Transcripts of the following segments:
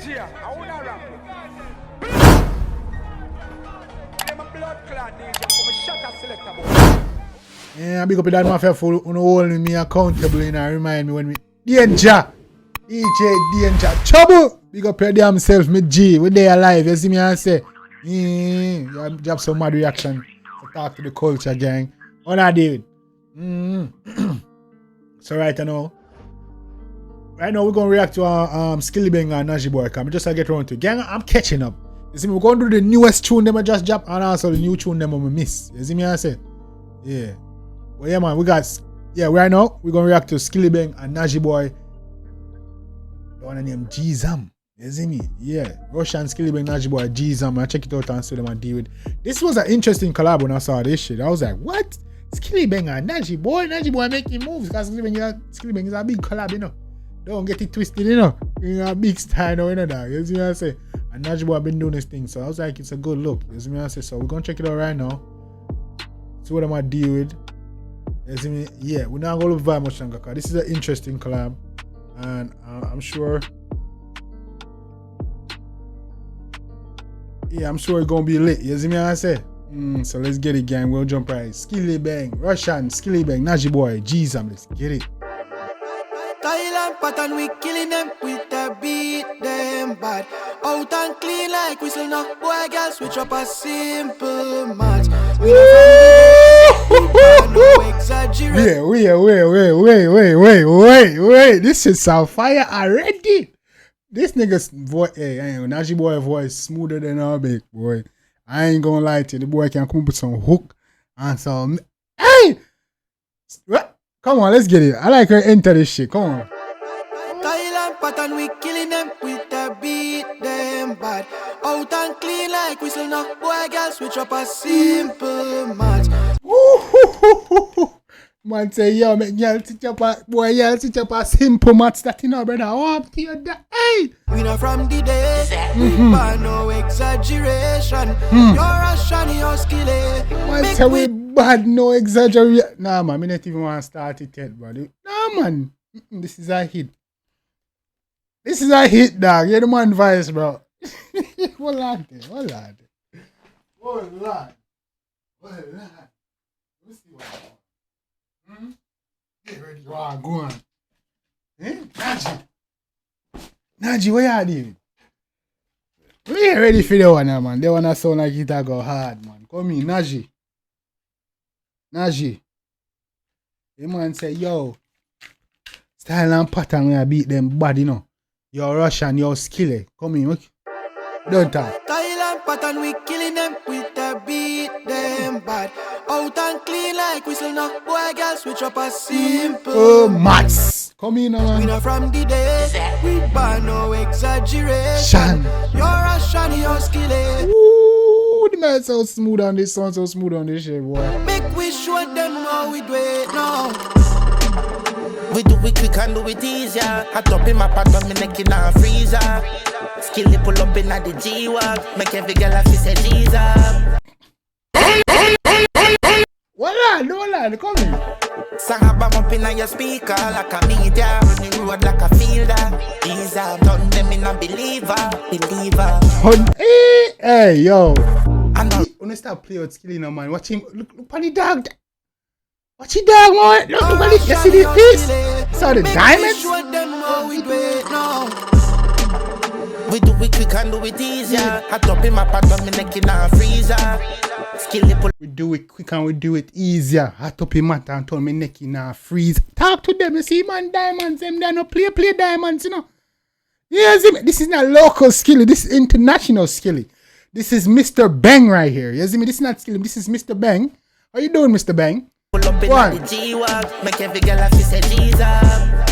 Nigy, I wanna rap. I'm a blood clot Nigy, I'm a shot selector boy. Yeah, big up that mafia full on holding me accountable and remind me when me danger. DJ danger. Trouble! Big up your damn self, me G. We there alive, you see me and say. You have some mad reaction to talk to the culture gang. What I did. So right now we're gonna react to Skillibeng and Nigy boy. Come just I get around to gang. I'm catching up. You see me, we're gonna do the newest tune them I just dropped and also the new tune them I miss. You see me I say? Yeah. But yeah man, right now we're gonna react to Skillibeng and Nigy boy. The one named Jeezum. You see me? Yeah. Rvssian, Skillibeng, Nigy boy, Jeezum. I check it out and see them and deal with. This was an interesting collab when I saw this shit. I was like, what? Skillibeng and Nigy boy making moves because Skillibeng is a big collab, you know. Don't get it twisted, you know. You're a big star now, you know that. You see what I say? And Nigy boy been doing this thing, so I was like, it's a good look. You see what I say? So we're gonna check it out right now. See what I'm gonna deal with. You see me? Yeah, we're not gonna vibe much longer because this is an interesting collab. And I'm sure. Yeah, I'm sure it's gonna be lit. You see me? I say. So let's get it, gang. We'll jump right. Skillibeng, Rvssian, Skillibeng, Nigy boy, Jeezum. Let's get it. Thailand pattern, we killing them with the beat, them bad. Out and clean like whistle now. Boy, girl, switch up a simple match. No exaggeration. Wait. This is on fire already. This nigga's voice, hey, Nigy boy voice smoother than our big boy. I ain't gonna lie to you. The boy can come up with some hook and some. Hey! What? Come on, let's get it. I like her enter this shit. Come on. Thailand pattern, we killing them with the beat, them bad. Out and clean like whistle now. Boy, girl, switch up a simple match. Man say, yo, make y'all teach up a boy, y'all teach up a simple match that you know, brother. Oh, up to your hey! We know from the day, but no exaggeration. You're Rvssian, you're Skillibeng. Man say we bad, no exaggeration. Nah, man, me not even want to start it yet, buddy. Nah, man. This is a hit. This is a hit, dog. You're the man voice, bro. Hold on. Let me see what I want. Get ready. Go on. Nigy, what you doing? We ain't ready for that one now, man. That one sound like it go hard, man. Come in, Nigy. The man say, yo, style and pattern when I beat them bad, you know. You're Rvssian, you're Skillibeng. Come in, okay? Don't talk. Thailand pattern, we killing them with the beat, them bad. Out and clean like whistle now. Boy, girl, switch up a simple Mats. Come in, man. We know from the day, we ban no exaggeration. You're Rvssian, you're Skillibeng. Ooh, the man so smooth on this song, so smooth on this shit, boy. Make we show them how we do it now. We do it quick and do it easier. Hot up in my pattern, me neck in a freezer. Skilly pull up in the G-Wag. Make every girl have to say Jeezum. Hold on, come in. Sahaba up in your speaker like a media. On the road like a fielder. Jeezum, done them in a believer. Hey, yo. When you start playing with Skilly now, man, watch him. Look on the dog. Watch the dog, man. Look on it. You see the piece? Saw the diamonds? We do it quick and do it easier. Hot up in my pattern, me neck in a freezer. Skilly pull. We do it quick and we do it easier. Hot up in my pattern, turn me neck in a freeze. Talk to them. You see, man, diamonds. Them they no play diamonds, you know. Yeah, see me? This is not local Skilly. This is international Skilly. This is Mr. Beng right here. You see me? This is not Skilly. This is Mr. Beng. How you doing, Mr. Beng? Pull up in the G-Wag. Make every girl have to say Jeezum.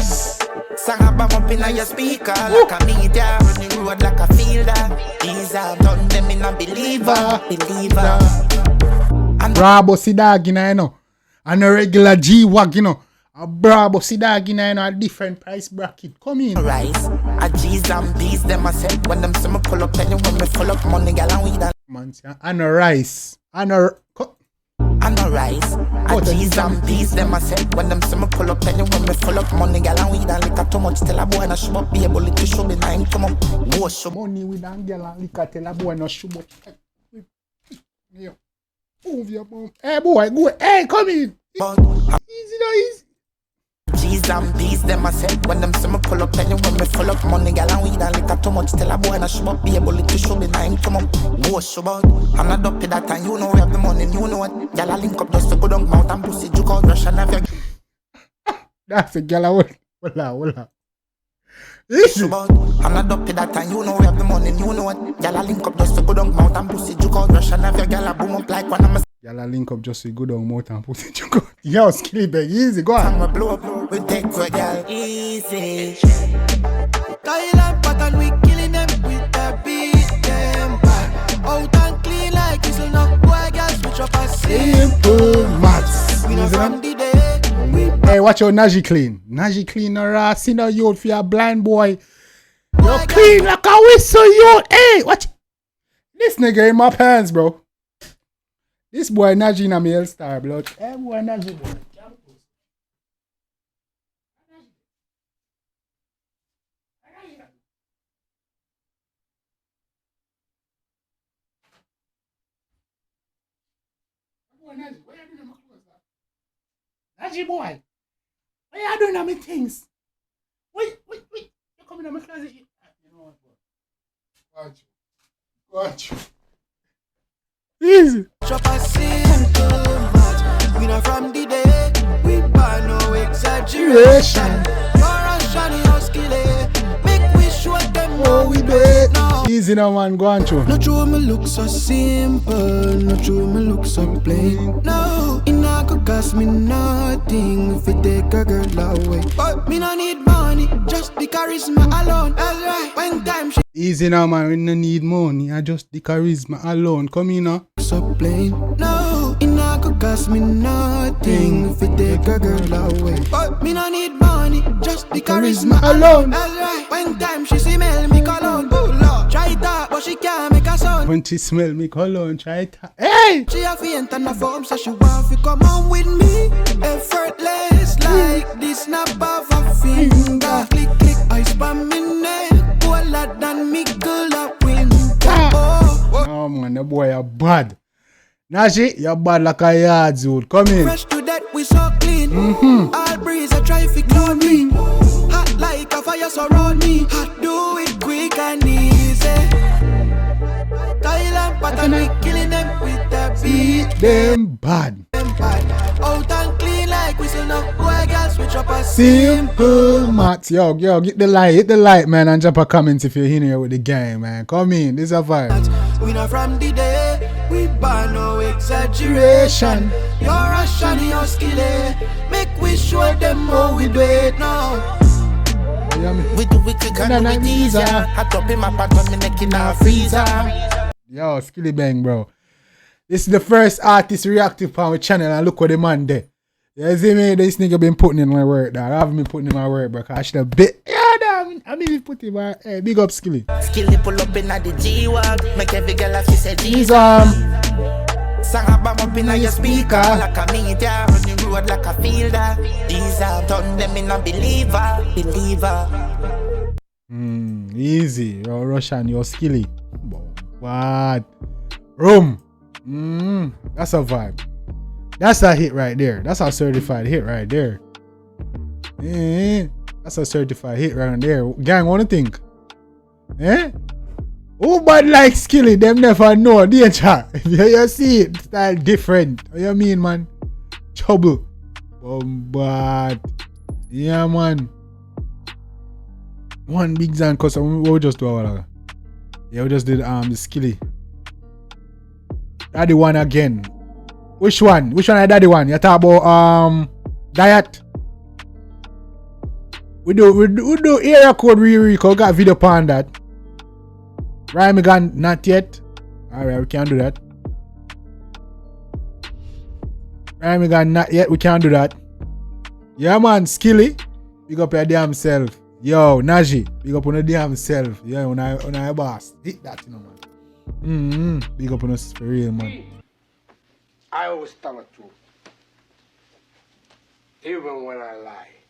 Sahaba up in your speaker like a media. On the road like a fielder. Jeezum, done them in a believer. And Bravo see dog, you know. And a regular G-Wag, you know. A Bravo see dog, you know, a different price bracket. Come in. Rise. A Jeezum, these them I said. When them see me pull up, tell you when me full up money, girl and weed. Man, and a rice. And a and no rice. I Jeezum peace, them I said. When them see me pull up, tell you when me full up. Money, gal and weed and liquor too much. Tell a boy no show up, be able to show me nine. Come on, go show. Money with and gal and liquor, tell a boy no show up. Move your mouth. Hey boy, go. Hey, come in. Easy no easy. Jeezum peace, them I said. When them see me pull up, tell you when me full up. Money, gal and weed and liquor too much. Tell a boy no show up, be able to show me nine. Come on, go show up. I'm not up to that time, you know we have the money, you know what. Gal a link up just to go down mouth and pussy juke out Rvssian have your. That's a gal. Hola. I'm not up to that time, you know we have the money, you know what. Gal a link up just to go down mouth and pussy juke out Rvssian have your gal a boom up like one of my. Gal a link up just to go down mouth and pussy juke out. Yo, Skillibeng, easy, go on. I'm a blow up, we take for gal easy. Thailand pattern, we killing them with the beat them bad. Out and clean like whistle now. Boy, girl, switch up a Simple maths. We know from the day we Hey, watch your Nigy clean. Nigy clean or Rvssian or youth for your blind boy. You clean like a whistle, youth. Hey, watch. This nigga in my pants, bro. This boy Nigy in a male star, blood. Hey, boy Nigy, boy. Nigy boy, what you doing on my things? Wait, you coming on my closet? You know what, boy? Watch you. Easy. chop a simple match. We not from the day. We buy no exaggeration. You're a shiny house killer. Make we show them how we do it now. Easy now, man. Go on, through. Not true, me look so simple. Not true, me look so plain. No, it not go cost me nothing if it take a girl away. But me no need money, just the charisma alone. That's right. When time she Easy now, man. We no need money. I just the charisma alone. Come in now. so plain. No, it not go cost me nothing if it take a girl away. But me no need money, just the charisma alone. That's right. When time she smell me cologne. Oh Lord, try that, but she can't make a sound. When she smell me cologne, try it. Hey! She a faint and a foam, so she want to come on with me. Effortless like this snap of a finger. Click, click, I spam me neck. Cooler than me girl up winter. Oh man, the boy are bad. Nigy, you're bad like a yard dude. Come in. Fresh to that, we so clean. All breeze, I try to clone me. Hot like a fire surround me. Hot, do it quick and easy. Thailand pattern, we killing them with the beat. Them bad. Them bad. Out and clean like whistle now. Boy, girl, switch up a Simple maths. Yo, get the light. Hit the light, man, and drop a comment if you're in here with the game, man. Come in. This is a vibe. We not from the day. We buy no exaggeration. You're a shiny house killer. Make we show them how we do it now. We do it quick and do it easier. I drop in my pants on me neck in a freezer. Yo, Skillibeng, bro. This is the first artist reactive on my channel, and look what the man did. You see me? This nigga been putting in my work, dog. I haven't been putting in my work, bro. I should have bit. Yeah, dog. I mean, put in my. Hey, big up, Skilly. Skilly pull up in at the G-Wag. Make every girl have to say Jeezum. Sang a bam up in your speaker. Like a media, run the road like a fielder. Jeezum, turn them in a believer. Easy. You're Rvssian, you're Skilly. What? Room. That's a vibe. That's a hit right there. That's a certified hit right there. That's a certified hit right there. Gang, wanna think? Who bad like Skilly? Them never know. Danger. You see it, style different. What you mean, man? Trouble. But yeah, man. One big zan cause we just do our. Yeah, we just did the Skilly. Daddy one again. Which one? Which one is daddy one? You talk about diet. We do area code re-record. Got video on that. Right, Megan, not yet. Alright, we can't do that. Right, Megan, not yet. We can't do that. Yeah, man, Skilly. Big up your damn self. Yo, Nigy, big up on your damn self. Yeah, on your boss. Hit that, you know, man. Big up on us for real, man. I always tell the truth. Even when I lie.